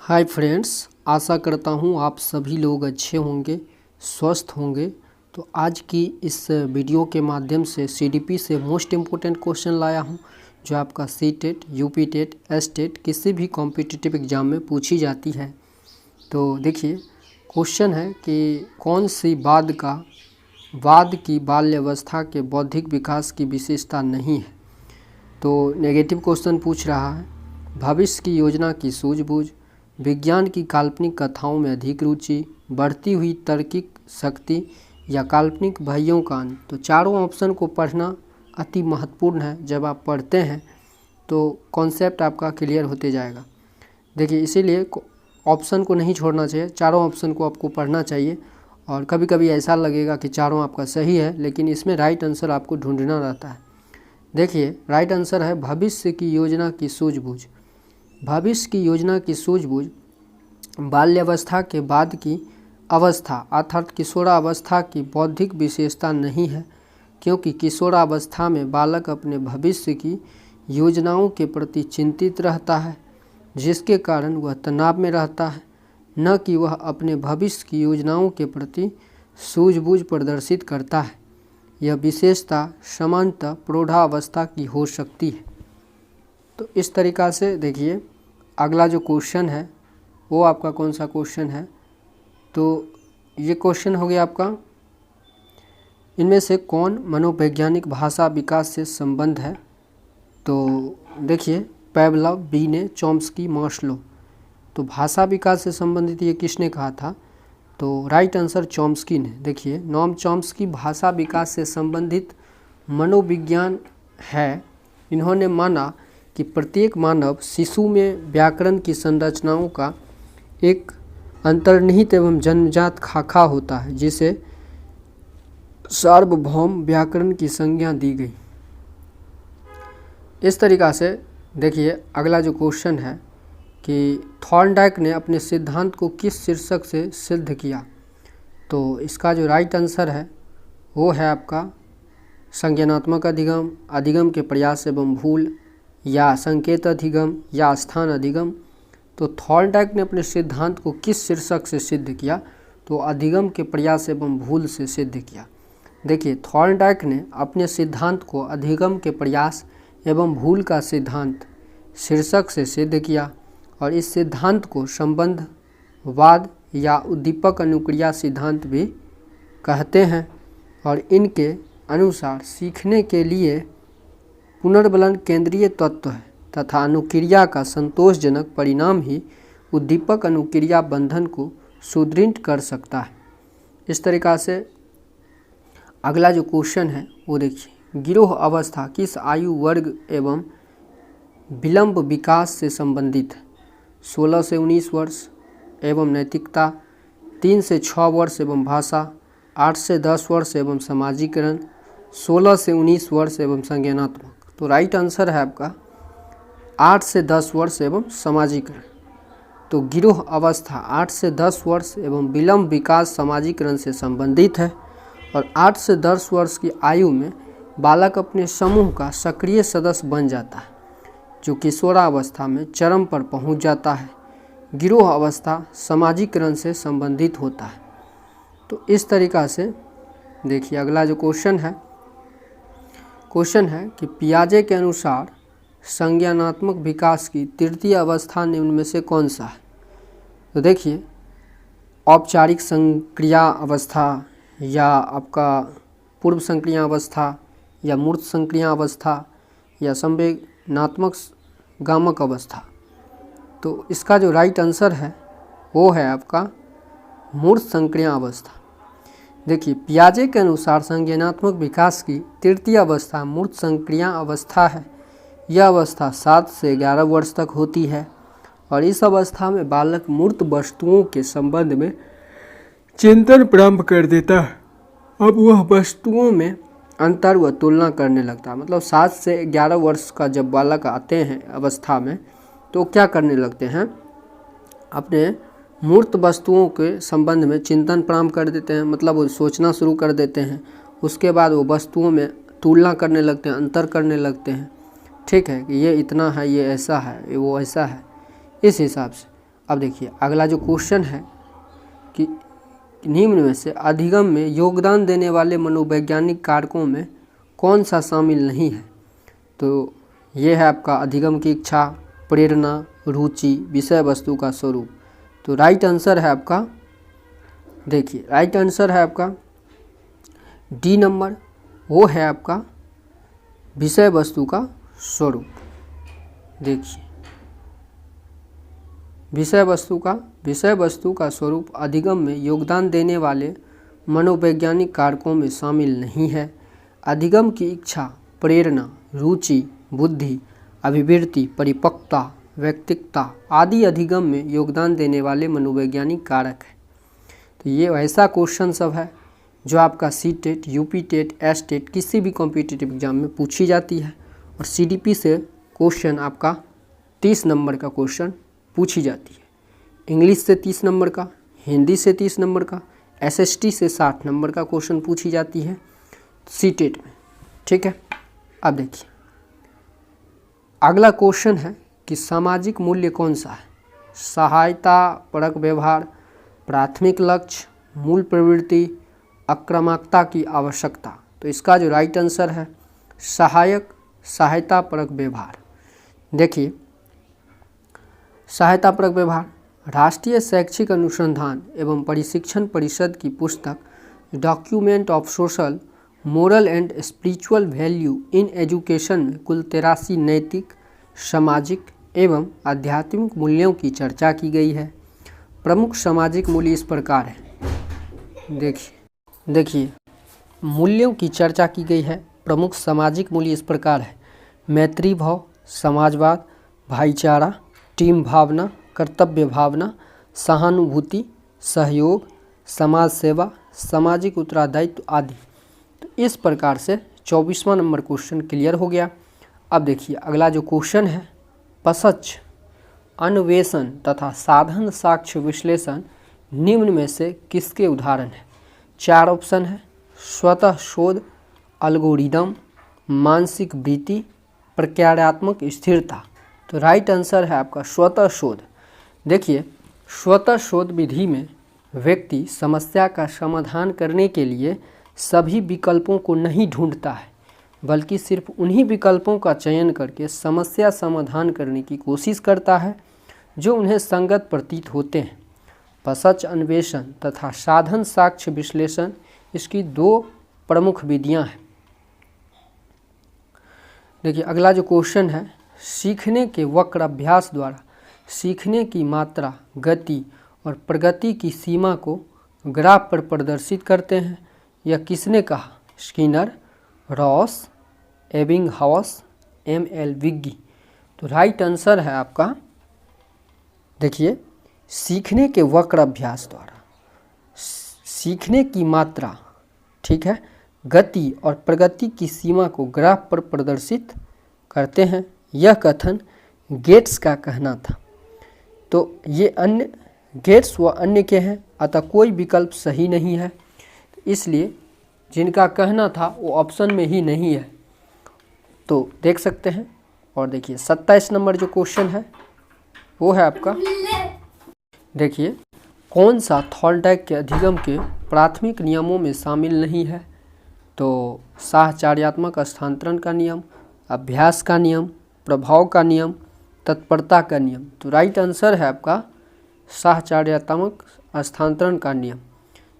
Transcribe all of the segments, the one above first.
Hi friends, आशा करता हूँ आप सभी लोग अच्छे होंगे, स्वस्थ होंगे। तो आज की इस वीडियो के माध्यम से सीडीपी से मोस्ट इम्पोर्टेंट क्वेश्चन लाया हूँ, जो आपका C TET, UP TET, S TET किसी भी कॉम्पिटिटिव एग्ज़ाम में पूछी जाती है। तो देखिए, क्वेश्चन है कि कौन सी वाद की बाल्यावस्था के बौद्धिक विकास की विशेषता नहीं है। तो नेगेटिव क्वेश्चन पूछ रहा है, भविष्य की योजना की सूझबूझ, विज्ञान की काल्पनिक कथाओं में अधिक रुचि, बढ़ती हुई तार्किक शक्ति या काल्पनिक भय्यों का अंत। तो चारों ऑप्शन को पढ़ना अति महत्वपूर्ण है। जब आप पढ़ते हैं तो कॉन्सेप्ट आपका क्लियर होते जाएगा। देखिए, इसीलिए ऑप्शन को नहीं छोड़ना चाहिए, चारों ऑप्शन को आपको पढ़ना चाहिए। और कभी कभी ऐसा लगेगा कि चारों आपका सही है, लेकिन इसमें राइट आंसर आपको ढूंढना रहता है। देखिए, राइट आंसर है भविष्य की योजना की सूझबूझ। भविष्य की योजना की सूझबूझ बाल्यावस्था के बाद की अवस्था अर्थात किशोरावस्था की बौद्धिक विशेषता नहीं है, क्योंकि किशोरावस्था में बालक अपने भविष्य की योजनाओं के प्रति चिंतित रहता है, जिसके कारण वह तनाव में रहता है, न कि वह अपने भविष्य की योजनाओं के प्रति सूझबूझ प्रदर्शित करता है। यह विशेषता सामान्यतः प्रौढ़ावस्था की हो सकती है। तो इस तरीक़ा से देखिए, अगला जो क्वेश्चन है वो आपका कौन सा क्वेश्चन है। तो ये क्वेश्चन हो गया आपका, इनमें से कौन मनोवैज्ञानिक भाषा विकास से संबंध है। तो देखिए, पैवलव, बीने, चॉम्स्की, मास्लो। तो भाषा विकास से संबंधित ये किसने कहा था? तो राइट आंसर चॉम्स्की ने। देखिए, नोम चॉम्स्की भाषा विकास से संबंधित मनोविज्ञान है। इन्होंने माना कि प्रत्येक मानव शिशु में व्याकरण की संरचनाओं का एक अंतर्निहित एवं जन्मजात खाका होता है, जिसे सार्वभौम व्याकरण की संज्ञा दी गई। इस तरीक़ा से देखिए, अगला जो क्वेश्चन है कि थॉर्नडाइक ने अपने सिद्धांत को किस शीर्षक से सिद्ध किया। तो इसका जो राइट आंसर है वो है आपका संज्ञानात्मक अधिगम, अधिगम के प्रयास एवं भूल, या संकेत अधिगम, या स्थान अधिगम। तो थॉर्नडाइक ने अपने सिद्धांत को किस शीर्षक से सिद्ध किया? तो अधिगम के प्रयास एवं भूल से सिद्ध किया। देखिए, थॉर्नडाइक ने अपने सिद्धांत को अधिगम के प्रयास एवं भूल का सिद्धांत शीर्षक से सिद्ध किया, और इस सिद्धांत को संबंधवाद या उद्दीपक अनुक्रिया सिद्धांत भी कहते हैं। और इनके अनुसार सीखने के लिए पुनर्बलन केंद्रीय तत्व है, तथा अनुक्रिया का संतोषजनक परिणाम ही उद्दीपक अनुक्रिया बंधन को सुदृढ़ कर सकता है। इस तरीक़ा से अगला जो क्वेश्चन है वो देखिए, गिरोह अवस्था किस आयु वर्ग एवं विलंब विकास से संबंधित है। 16 से 19 वर्ष एवं नैतिकता, 3 से 6 वर्ष एवं भाषा, 8 से 10 वर्ष एवं सामाजिकरण, 16 से 19 वर्ष एवं संज्ञानात्मक। तो राइट आंसर है आपका 8 से 10 वर्ष एवं सामाजिकरण। तो गिरोह अवस्था 8 से 10 वर्ष एवं विलंब विकास सामाजिकरण से संबंधित है। और 8 से 10 वर्ष की आयु में बालक अपने समूह का सक्रिय सदस्य बन जाता है, जो किशोरावस्था में चरम पर पहुंच जाता है। गिरोह अवस्था सामाजिकरण से संबंधित होता है। तो इस तरीक़ा से देखिए, अगला जो क्वेश्चन है कि पियाजे के अनुसार संज्ञानात्मक विकास की तृतीय अवस्था निम्न में से कौन सा है। तो देखिए, औपचारिक संक्रिया अवस्था, या आपका पूर्व संक्रिया अवस्था, या मूर्त संक्रिया अवस्था, या संवेदनात्मक गामक अवस्था। तो इसका जो राइट आंसर है वो है आपका मूर्त संक्रिया अवस्था। देखिए, पियाजे के अनुसार संज्ञानात्मक विकास की तृतीय अवस्था मूर्त संक्रिया अवस्था है। यह अवस्था 7 से 11 वर्ष तक होती है, और इस अवस्था में बालक मूर्त वस्तुओं के संबंध में चिंतन प्रारंभ कर देता है। अब वह वस्तुओं में अंतर व तुलना करने लगता है। मतलब 7 से 11 वर्ष का जब बालक आते हैं अवस्था में, तो क्या करने लगते हैं, अपने मूर्त वस्तुओं के संबंध में चिंतन प्रारंभ कर देते हैं। मतलब वो सोचना शुरू कर देते हैं। उसके बाद वो वस्तुओं में तुलना करने लगते हैं, अंतर करने लगते हैं। ठीक है कि ये इतना है, ये ऐसा है, ये वो ऐसा है, इस हिसाब से। अब देखिए अगला जो क्वेश्चन है कि निम्न में से अधिगम में योगदान देने वाले मनोवैज्ञानिक कारकों में कौन सा शामिल नहीं है। तो ये है आपका अधिगम की इच्छा, प्रेरणा, रुचि, विषय वस्तु का स्वरूप। तो राइट आंसर है आपका, देखिए राइट आंसर है आपका डी नंबर, वो है आपका विषय वस्तु का स्वरूप। देखिए विषय वस्तु का स्वरूप अधिगम में योगदान देने वाले मनोवैज्ञानिक कारकों में शामिल नहीं है। अधिगम की इच्छा, प्रेरणा, रुचि, बुद्धि, अभिवृत्ति, परिपक्वता, व्यक्तिकता आदि अधिगम में योगदान देने वाले मनोवैज्ञानिक कारक हैं। तो ये वैसा क्वेश्चन सब है जो आपका C TET, UP TET, S TET किसी भी कॉम्पिटिटिव एग्जाम में पूछी जाती है और सीडीपी से क्वेश्चन आपका 30 नंबर का क्वेश्चन पूछी जाती है। इंग्लिश से 30 नंबर का, हिंदी से 30 नंबर का, एसएसटी से 60 नंबर का क्वेश्चन पूछी जाती है सी टेट में। ठीक है, अब देखिए अगला क्वेश्चन है कि सामाजिक मूल्य कौन सा है। सहायता परक व्यवहार, प्राथमिक लक्ष्य, मूल प्रवृत्ति, आक्रामकता की आवश्यकता। तो इसका जो राइट आंसर है सहायता परक व्यवहार। देखिए सहायता परक व्यवहार राष्ट्रीय शैक्षिक अनुसंधान एवं प्रशिक्षण परिषद की पुस्तक document of social, moral and spiritual value in education में कुल 83 नैतिक, सामाजिक एवं आध्यात्मिक मूल्यों की चर्चा की गई है। प्रमुख सामाजिक मूल्य इस प्रकार हैं। देखिए मूल्यों की चर्चा की गई है। प्रमुख सामाजिक मूल्य इस प्रकार है: मैत्री भाव, समाजवाद, भाईचारा, टीम भावना, कर्तव्य भावना, सहानुभूति, सहयोग, समाज सेवा, सामाजिक उत्तरदायित्व आदि। तो इस प्रकार से 24वां नंबर क्वेश्चन क्लियर हो गया। अब देखिए अगला जो क्वेश्चन है, पसच अन्वेषण तथा साधन साक्ष्य विश्लेषण निम्न में से किसके उदाहरण है। 4 ऑप्शन है: स्वतः शोध, एल्गोरिदम, मानसिक वृत्ति, प्रक्रियात्मक स्थिरता। तो राइट आंसर है आपका स्वतः शोध। देखिए स्वतः शोध विधि में व्यक्ति समस्या का समाधान करने के लिए सभी विकल्पों को नहीं ढूंढता है, बल्कि सिर्फ उन्हीं विकल्पों का चयन करके समस्या समाधान करने की कोशिश करता है जो उन्हें संगत प्रतीत होते हैं। पसच अन्वेषण तथा साधन साक्ष्य विश्लेषण इसकी 2 प्रमुख विधियां हैं। देखिए अगला जो क्वेश्चन है, सीखने के वक्र अभ्यास द्वारा सीखने की मात्रा, गति और प्रगति की सीमा को ग्राफ पर प्रदर्शित करते हैं। यह किसने कहा? Skinner, Ross, Ebbinghaus, M L. विग्गी। तो राइट आंसर है आपका, देखिए सीखने के वक्र अभ्यास द्वारा सीखने की मात्रा, ठीक है, गति और प्रगति की सीमा को ग्राफ पर प्रदर्शित करते हैं। यह कथन गेट्स का कहना था। तो ये अन्य गेट्स व अन्य के हैं, अतः कोई विकल्प सही नहीं है। इसलिए जिनका कहना था वो ऑप्शन में ही नहीं है, तो देख सकते हैं। और देखिए 27 नंबर जो क्वेश्चन है वो है आपका, देखिए कौन सा थॉर्नडाइक के अधिगम के प्राथमिक नियमों में शामिल नहीं है। तो साहचर्यात्मक स्थानांतरण का नियम, अभ्यास का नियम, प्रभाव का नियम, तत्परता का नियम। तो राइट आंसर है आपका साहचर्यात्मक स्थानांतरण का नियम।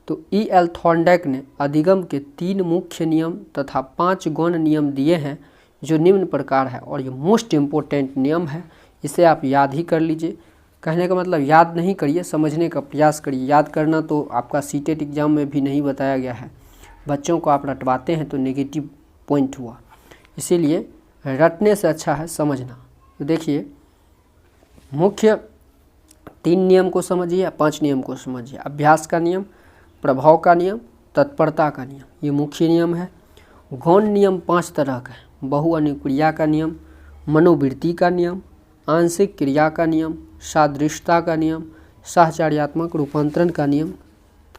तो E.L. थॉर्नडाइक ने अधिगम के 3 मुख्य नियम तथा 5 गौण नियम दिए हैं जो निम्न प्रकार है, और ये मोस्ट इम्पोर्टेंट नियम है, इसे आप याद ही कर लीजिए। कहने का मतलब याद नहीं करिए, समझने का प्रयास करिए। याद करना तो आपका सीटेट एग्जाम में भी नहीं बताया गया है। बच्चों को आप रटवाते हैं तो नेगेटिव पॉइंट हुआ, इसीलिए रटने से अच्छा है समझना। तो देखिए मुख्य 3 नियम को समझिए या 5 नियम को समझिए। अभ्यास का नियम, प्रभाव का नियम, तत्परता का नियम, ये मुख्य नियम है। गौण नियम 5 तरह का है: बहुअनुक्रिया का नियम, मनोवृत्ति का नियम, आंशिक क्रिया का नियम, सादृश्यता का नियम, साहचर्यात्मक रूपांतरण का नियम।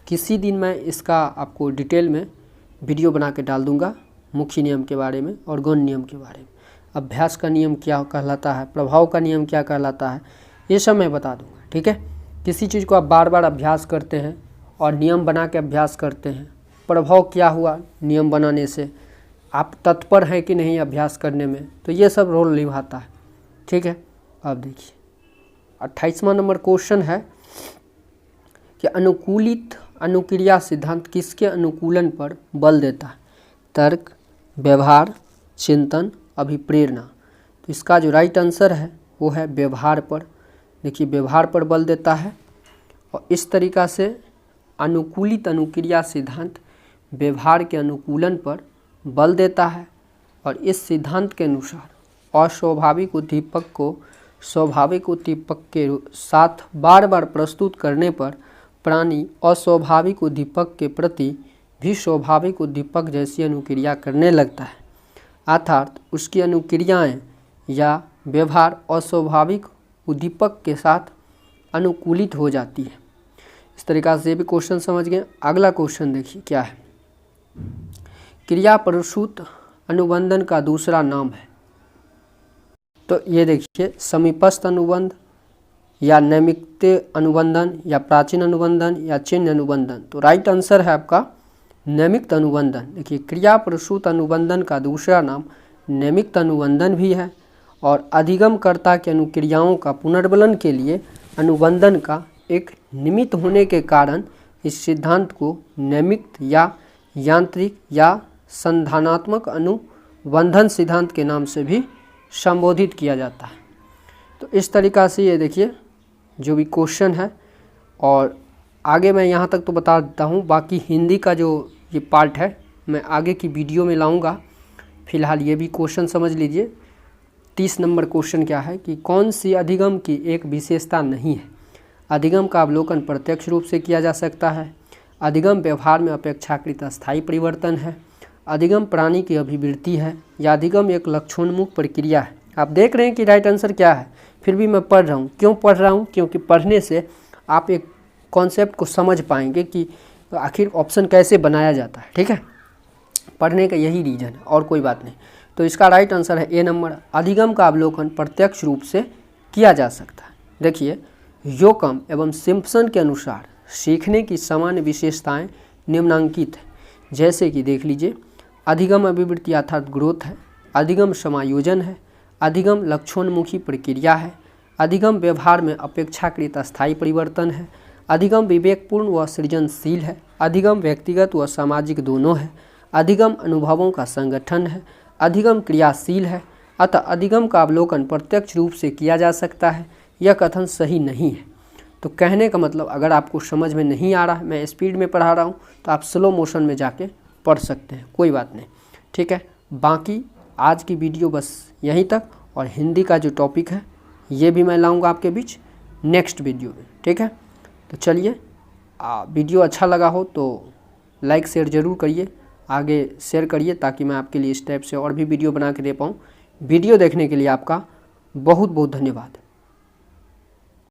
किसी दिन मैं इसका आपको डिटेल में वीडियो बना के डाल दूंगा, मुख्य नियम के बारे में और गौण नियम के बारे में। अभ्यास का नियम क्या कहलाता है, प्रभाव का नियम क्या कहलाता है, ये सब मैं बता दूंगा, ठीक है। किसी चीज़ को आप बार बार अभ्यास करते हैं और नियम बना के अभ्यास करते हैं, प्रभाव क्या हुआ नियम बनाने से, आप तत्पर हैं कि नहीं अभ्यास करने में, तो ये सब रोल निभाता है, ठीक है। अब देखिए 28वां नंबर क्वेश्चन है कि अनुकूलित अनुक्रिया सिद्धांत किसके अनुकूलन पर बल देता है? तर्क, व्यवहार, चिंतन, अभिप्रेरणा। तो इसका जो राइट आंसर है वो है व्यवहार पर। देखिए व्यवहार पर बल देता है और इस तरीक़ा से अनुकूलित अनुक्रिया सिद्धांत व्यवहार के अनुकूलन पर बल देता है और इस सिद्धांत के अनुसार अस्वाभाविक उद्दीपक को स्वाभाविक उद्दीपक के साथ बार बार प्रस्तुत करने पर प्राणी अस्वाभाविक उद्दीपक के प्रति भी स्वाभाविक उद्दीपक जैसी अनुक्रिया करने लगता है, अर्थात उसकी अनुक्रियाएं या व्यवहार अस्वाभाविक उद्दीपक के साथ अनुकूलित हो जाती है। इस तरीक़ा से भी क्वेश्चन समझ गए। अगला क्वेश्चन देखिए क्या है, क्रिया प्रसूत अनुबंधन का दूसरा नाम है। तो ये देखिए समीपस्थ अनुबंध या नैमित्त अनुबंधन या प्राचीन अनुबंधन या चिन्ह अनुबंधन। तो राइट आंसर है आपका नैमित्त अनुबंधन। देखिए क्रिया प्रसूत अनुबंधन का दूसरा नाम नैमित्त अनुबंधन भी है और अधिगमकर्ता की अनुक्रियाओं का पुनर्बलन के लिए अनुबंधन का एक निमित्त होने के कारण इस सिद्धांत को नैमित्त या यांत्रिक या संधानात्मक अनुबंधन सिद्धांत के नाम से भी संबोधित किया जाता है। तो इस तरीक़ा से ये देखिए जो भी क्वेश्चन है, और आगे मैं यहाँ तक तो बता देता हूँ, बाकी हिंदी का जो ये पार्ट है मैं आगे की वीडियो में लाऊंगा। फिलहाल ये भी क्वेश्चन समझ लीजिए। 30 नंबर क्वेश्चन क्या है कि कौन सी अधिगम की एक विशेषता नहीं है? अधिगम का अवलोकन प्रत्यक्ष रूप से किया जा सकता है, अधिगम व्यवहार में अपेक्षाकृत अस्थायी परिवर्तन है, अधिगम प्राणी की अभिवृत्ति है, या अधिगम एक लक्षणोन्मुख प्रक्रिया है। आप देख रहे हैं कि राइट आंसर क्या है, फिर भी मैं पढ़ रहा हूँ। क्यों पढ़ रहा हूँ? क्योंकि पढ़ने से आप एक कॉन्सेप्ट को समझ पाएंगे कि आखिर ऑप्शन कैसे बनाया जाता है, ठीक है। पढ़ने का यही रीज़न है और कोई बात नहीं। तो इसका राइट आंसर है ए नंबर, अधिगम का अवलोकन प्रत्यक्ष रूप से किया जा सकता है। देखिए योकम एवं सिम्पसन के अनुसार सीखने की सामान्य विशेषताएं निम्नांकित है, जैसे कि देख लीजिए अधिगम अभिवृत्ति अर्थात ग्रोथ है, अधिगम समायोजन है, अधिगम लक्षणोन्मुखी प्रक्रिया है, अधिगम व्यवहार में अपेक्षाकृत अस्थायी परिवर्तन है, अधिगम विवेकपूर्ण व सृजनशील है, अधिगम व्यक्तिगत व सामाजिक दोनों है, अधिगम अनुभवों का संगठन है, अधिगम क्रियाशील है। अतः अधिगम का अवलोकन प्रत्यक्ष रूप से किया जा सकता है, यह कथन सही नहीं है। तो कहने का मतलब अगर आपको समझ में नहीं आ रहा है, मैं स्पीड में पढ़ा रहा हूँ, तो आप स्लो मोशन में जाके पढ़ सकते हैं, कोई बात नहीं, ठीक है। बाकी आज की वीडियो बस यहीं तक, और हिंदी का जो टॉपिक है ये भी मैं लाऊंगा आपके बीच नेक्स्ट वीडियो में, ठीक है। तो चलिए वीडियो अच्छा लगा हो तो लाइक शेयर ज़रूर करिए, आगे शेयर करिए ताकि मैं आपके लिए इस टाइप से और भी वीडियो बना के दे पाऊँ। वीडियो देखने के लिए आपका बहुत बहुत धन्यवाद।